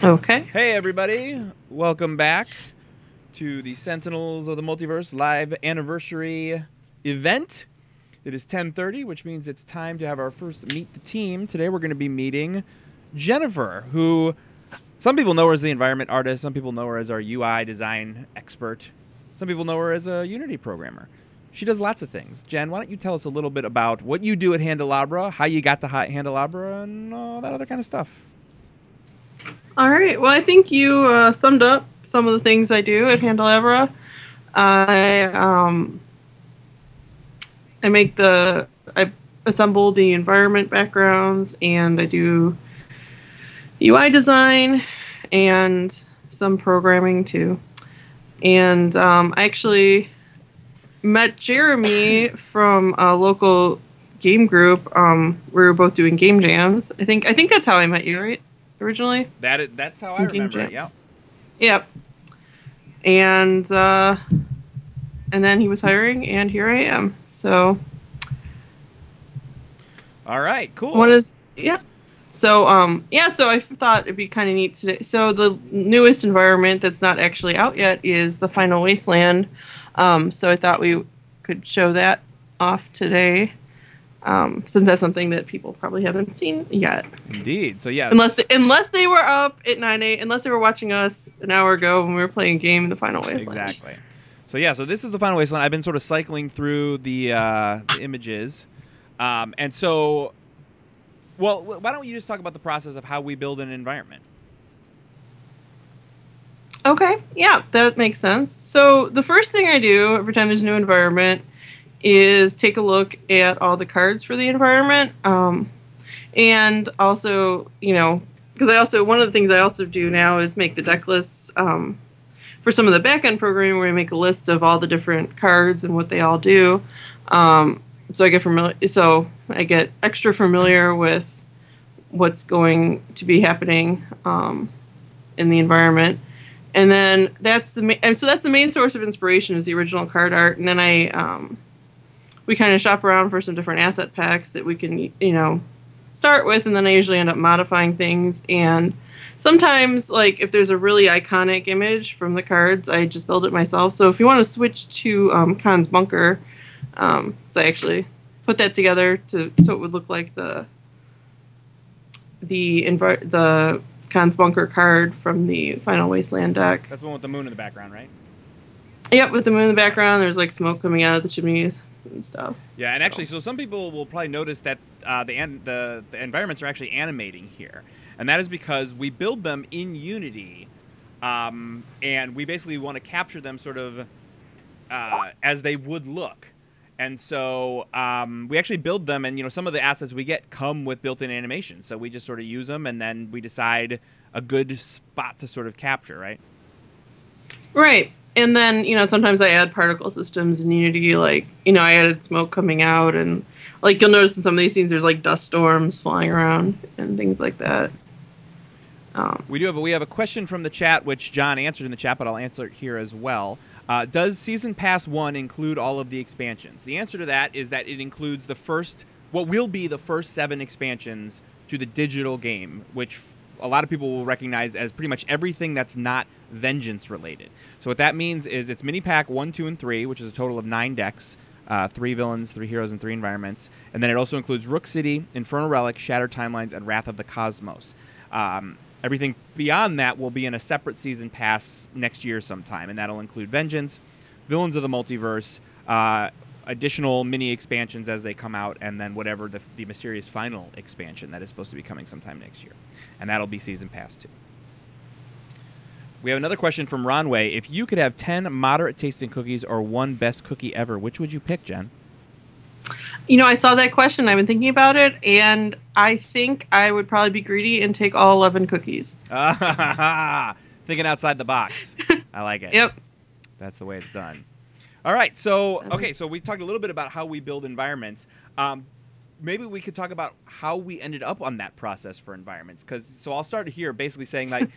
Okay. Hey everybody, welcome back to the Sentinels of the Multiverse live anniversary event. It is 10:30, which means it's time to have our first Meet the Team. Today we're going to be meeting Jennifer, who some people know her as the environment artist, some people know her as our UI design expert, some people know her as a Unity programmer. She does lots of things. Jen, why don't you tell us a little bit about what you do at Handelabra, how you got to Handelabra, and all that other kind of stuff. All right. Well, I think you summed up some of the things I do at Handelabra. I I make I assemble the environment backgrounds, and I do UI design and some programming too. And I actually met Jeremy from a local game group. We were both doing game jams. I think that's how I met you, right? Originally. That's how I remember it. Yeah. Yep. And then he was hiring, and here I am. So. All right. Cool. Yeah. So So I thought it'd be kind of neat today. So the newest environment that's not actually out yet is the Final Wasteland. So I thought we could show that off today. Since that's something that people probably haven't seen yet. Indeed. So yeah. Unless they were up at 9 unless they were watching us an hour ago when we were playing a game in the Final Wasteland. Exactly. So yeah. So this is the Final Wasteland. I've been sort of cycling through the images, and so, well, why don't you just talk about the process of how we build an environment? Okay. Yeah, that makes sense. So the first thing I do every time there's a new environment is take a look at all the cards for the environment, and also, because one of the things I also do now is make the deck lists for some of the back-end programming, where I make a list of all the different cards and what they all do. So I get extra familiar with what's going to be happening in the environment. And then that's the main source of inspiration is the original card art, and then we kind of shop around for some different asset packs that we can, start with, and then I usually end up modifying things. And sometimes, like, if there's a really iconic image from the cards, I just build it myself. So if you want to switch to Khan's Bunker, so I actually put that together so it would look like the Khan's Bunker card from the Final Wasteland deck. That's the one with the moon in the background, right? Yep, with the moon in the background. There's like smoke coming out of the chimneys and stuff. Yeah, and actually, so some people will probably notice that the environments are actually animating here, and that is because we build them in Unity, and we basically want to capture them sort of as they would look. And so we actually build them, and some of the assets we get come with built-in animation. So we just sort of use them, and then we decide a good spot to sort of capture, right? Right. And then, sometimes I add particle systems in Unity, like, I added smoke coming out, and, like, you'll notice in some of these scenes there's, like, dust storms flying around and things like that. We have a question from the chat, which John answered in the chat, but I'll answer it here as well. Does Season Pass 1 include all of the expansions? The answer to that is that it includes what will be the first 7 expansions to the digital game, which a lot of people will recognize as pretty much everything that's not Vengeance related. So what that means is it's mini pack 1, 2, and 3, which is a total of 9 decks, 3 villains, 3 heroes, and 3 environments. And then it also includes Rook City, Infernal Relic, Shattered Timelines, and Wrath of the Cosmos. Everything beyond that will be in a separate season pass next year sometime, and that'll include Vengeance, Villains of the Multiverse, additional mini expansions as they come out, and then whatever the mysterious final expansion that is supposed to be coming sometime next year. And that'll be season pass 2. We have another question from Ronway. If you could have 10 moderate tasting cookies or 1 best cookie ever, which would you pick, Jen? I saw that question. I've been thinking about it, and I think I would probably be greedy and take all 11 cookies. Thinking outside the box. I like it. Yep. That's the way it's done. All right. So we talked a little bit about how we build environments. Maybe we could talk about how we ended up on that process for environments. So I'll start here basically saying, like,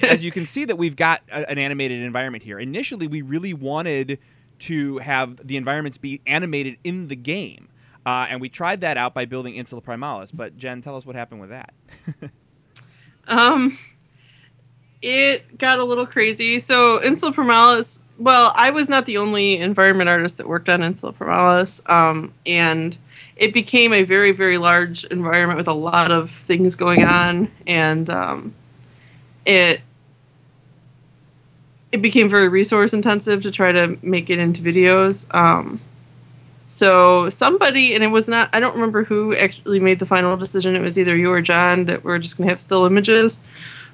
as you can see that we've got an animated environment here. Initially, we really wanted to have the environments be animated in the game. And we tried that out by building Insula Primalis. But, Jen, tell us what happened with that. it got a little crazy. So Insula Primalis, well, I was not the only environment artist that worked on Insula Primalis, and it became a very, very large environment with a lot of things going on, and it became very resource intensive to try to make it into videos. So somebody, and it was not, I don't remember who actually made the final decision. It was either you or John that we're just going to have still images.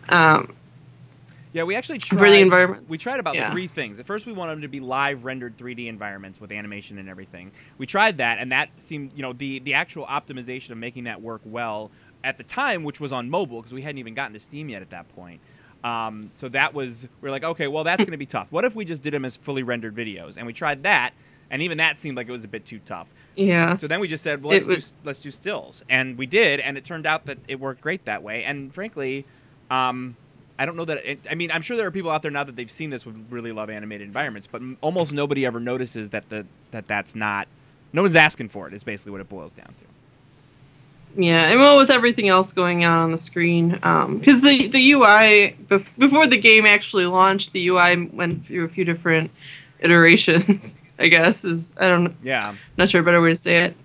Yeah, we actually tried. For the environments. We tried about 3 things. At first, we wanted them to be live rendered 3D environments with animation and everything. We tried that, and that seemed, the actual optimization of making that work well at the time, which was on mobile, because we hadn't even gotten to Steam yet at that point. So that was, we're like, okay, well, that's going to be tough. What if we just did them as fully rendered videos? And we tried that, and even that seemed like it was a bit too tough. Yeah. So then we just said, well, let's do stills, and we did, and it turned out that it worked great that way. And frankly, I don't know that. I'm sure there are people out there now that they've seen this would really love animated environments, but almost nobody ever notices that's not. No one's asking for it. Is basically what it boils down to. Yeah, and well, with everything else going on the screen, because the UI before the game actually launched, the UI went through a few different iterations. I guess Yeah. Not sure a better way to say it.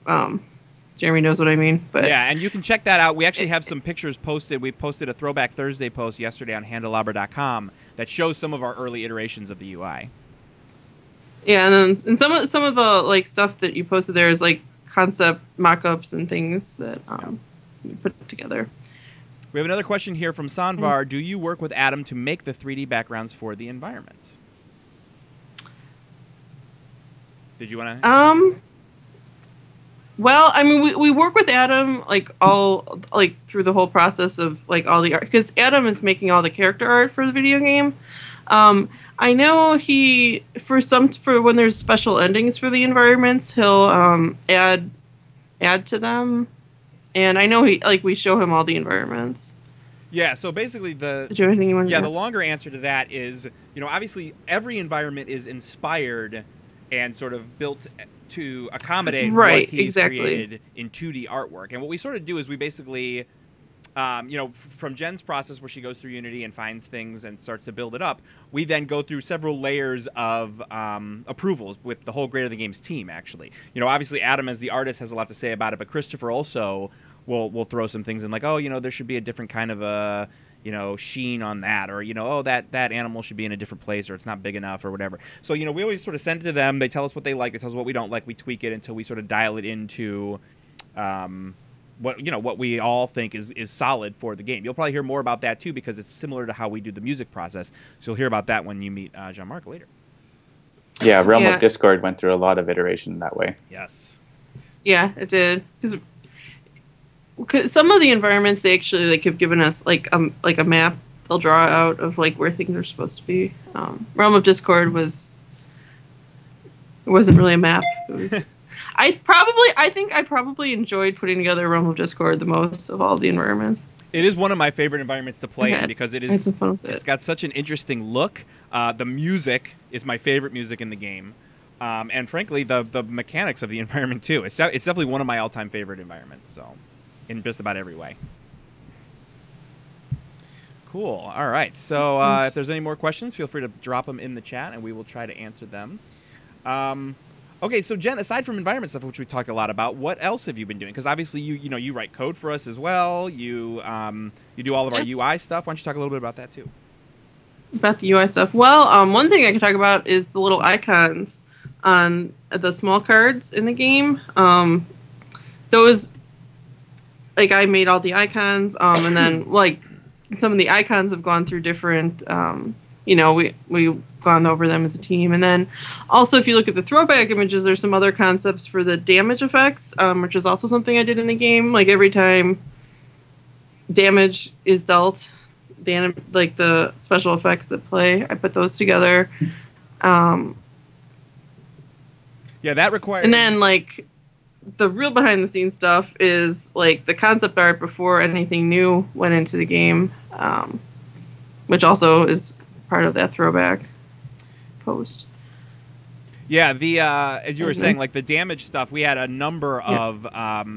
Jeremy knows what I mean. But yeah, and you can check that out. We actually have some pictures posted. We posted a Throwback Thursday post yesterday on handelabra.com that shows some of our early iterations of the UI. Yeah, and then some of the like stuff that you posted there is like concept mock-ups and things that we put together. We have another question here from Sanvar. Do you work with Adam to make the 3D backgrounds for the environments? Did you want to? Well, we work with Adam through the whole process of like all the art, because Adam is making all the character art for the video game. I know for when there's special endings for the environments, he'll add to them, and I know we show him all the environments. Yeah, so basically Did you have anything you wanted to the longer answer to that is, obviously every environment is inspired and sort of built to accommodate what he's created in 2D artwork. And what we sort of do is we basically, from Jen's process where she goes through Unity and finds things and starts to build it up, we then go through several layers of approvals with the whole Greater Than Games team, actually. Obviously Adam as the artist has a lot to say about it, but Christopher also will throw some things in like, there should be a different kind of a... sheen on that, or, that animal should be in a different place, or it's not big enough, or whatever. So, we always sort of send it to them. They tell us what they like. They tell us what we don't like. We tweak it until we sort of dial it into what we all think is solid for the game. You'll probably hear more about that, too, because it's similar to how we do the music process. So you'll hear about that when you meet Jean-Marc later. Yeah, Realm of Discord went through a lot of iteration that way. Yes. Yeah, it did. Because some of the environments they actually have given us like a map they'll draw out of like where things are supposed to be. Realm of Discord wasn't really a map. It was. I think I probably enjoyed putting together Realm of Discord the most of all the environments. It is one of my favorite environments to play in because it's got such an interesting look. The music is my favorite music in the game. And frankly, the mechanics of the environment too. It's definitely one of my all-time favorite environments. So. In just about every way. Cool. All right. So if there's any more questions, feel free to drop them in the chat, and we will try to answer them. Okay. So Jen, aside from environment stuff, which we talked a lot about, what else have you been doing? Because obviously you write code for us as well. You do all of our UI stuff. Why don't you talk a little bit about that too? About the UI stuff. Well, one thing I can talk about is the little icons on the small cards in the game. Those. Like, I made all the icons, and then, like, some of the icons have gone through different, we've gone over them as a team. And then, also, if you look at the throwback images, there's some other concepts for the damage effects, which is also something I did in the game. Like, every time damage is dealt, the special effects that play, I put those together. Yeah, that requires... And then, like... The real behind-the-scenes stuff is like the concept art before anything new went into the game, which also is part of that throwback post. Yeah, as you were saying, like the damage stuff, we had a number of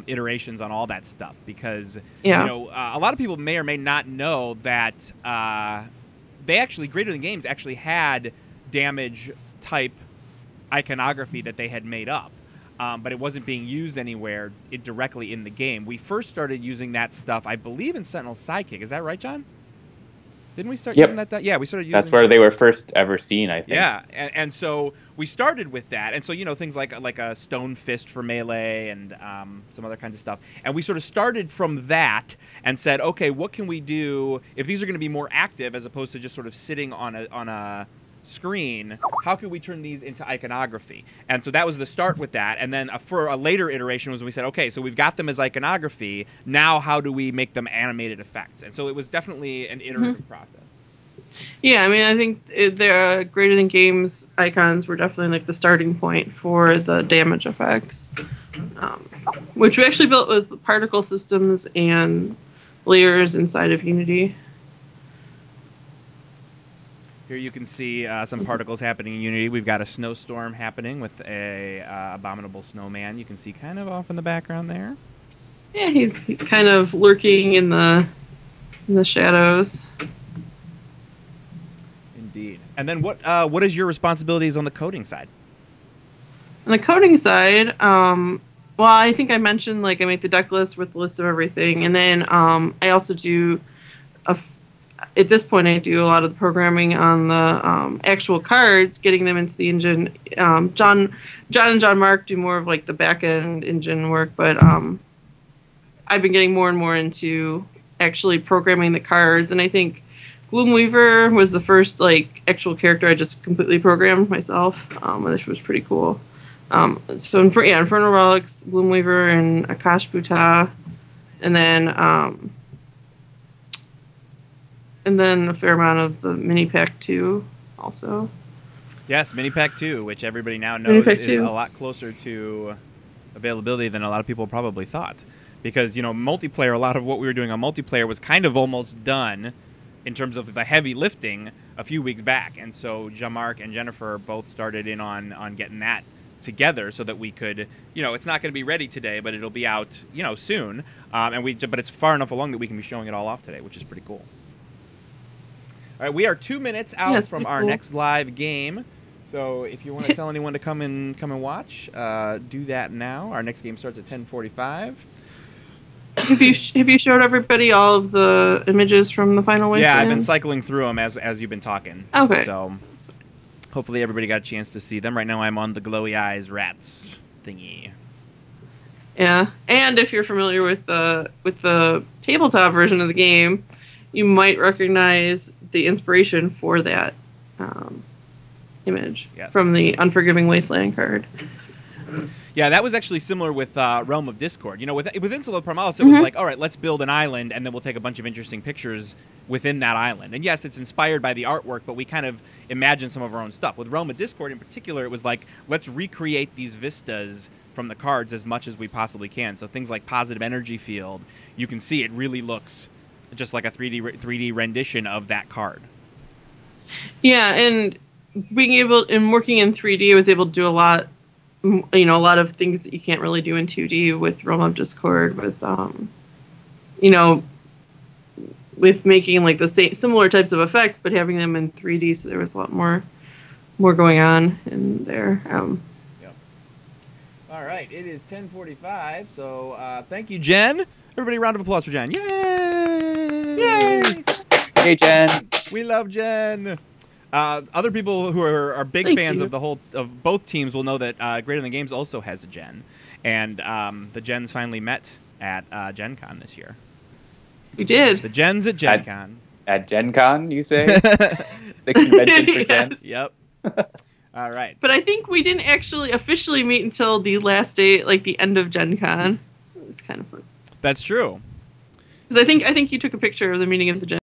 iterations on all that stuff because a lot of people may or may not know that they actually, Greater Than Games actually had damage type iconography that they had made up. But it wasn't being used anywhere directly in the game. We first started using that stuff, I believe, in Sentinel Sidekick. Is that right, John? Didn't we start using that? Yeah, we started using. That's where they were first ever seen, I think. Yeah, and so we started with that, and so things like a Stone Fist for melee and some other kinds of stuff, and we sort of started from that and said, okay, what can we do if these are going to be more active as opposed to just sort of sitting on a screen? How can we turn these into iconography? And so that was the start with that, and then for a later iteration was when we said, okay, so we've got them as iconography, now how do we make them animated effects? And so it was definitely an iterative process. Yeah, I mean, I think the Greater Than Games icons were definitely like the starting point for the damage effects, which we actually built with particle systems and layers inside of Unity. Here you can see some particles happening in Unity. We've got a snowstorm happening with a abominable snowman. You can see kind of off in the background there. Yeah, he's kind of lurking in the shadows. Indeed. And then what is your responsibilities on the coding side? On the coding side, well, I think I mentioned I make the deck list with the list of everything, and then I also do at this point, I do a lot of the programming on the actual cards, getting them into the engine. John and John Mark do more of the back end engine work, but I've been getting more and more into actually programming the cards. And I think Gloomweaver was the first actual character I just completely programmed myself, which was pretty cool. So Infernal Relics, Gloomweaver, and Akash Buta, and then a fair amount of the mini pack 2 also. Yes, mini pack 2, which everybody now knows is a lot closer to availability than a lot of people probably thought. Because, multiplayer, a lot of what we were doing on multiplayer was kind of almost done in terms of the heavy lifting a few weeks back. And so Jean-Marc and Jennifer both started in on getting that together so that we could, it's not going to be ready today, but it'll be out, soon. But it's far enough along that we can be showing it all off today, which is pretty cool. All right, we are 2 minutes out from our next live game. So if you want to tell anyone to come and watch, do that now. Our next game starts at 10:45. Have you showed everybody all of the images from the final wasteland? Yeah, I've been cycling through them as you've been talking. Okay. So hopefully everybody got a chance to see them. Right now I'm on the glowy eyes rats thingy. Yeah, and if you're familiar with the tabletop version of the game, you might recognize the inspiration for that image from the Unforgiving Wasteland card. Yeah, that was actually similar with Realm of Discord. With Insula Primalis, it was like, all right, let's build an island, and then we'll take a bunch of interesting pictures within that island. And yes, it's inspired by the artwork, but we kind of imagine some of our own stuff. With Realm of Discord in particular, it was like, let's recreate these vistas from the cards as much as we possibly can. So things like Positive Energy Field, you can see it really looks just like a 3D rendition of that card. Yeah, and working in 3D, I was able to do a lot of things that you can't really do in 2D with Realm of Discord, with with making the similar types of effects, but having them in 3D, so there was a lot more going on in there. Yep. All right, it is 10:45, so thank you, Jen. Everybody, round of applause for Jen. Yay! Yay! Hey, Jen. We love Jen. Other people who are big fans of both teams will know that Greater Than Games also has a Gen, and the Gens finally met at Gen Con this year. We did. The Gens at Gen Con. At Gen Con, you say? The convention for Gens? Yep. All right. But I think we didn't actually officially meet until the last day, the end of Gen Con. It was kind of fun. That's true. Because I think you took a picture of the meeting of the Gen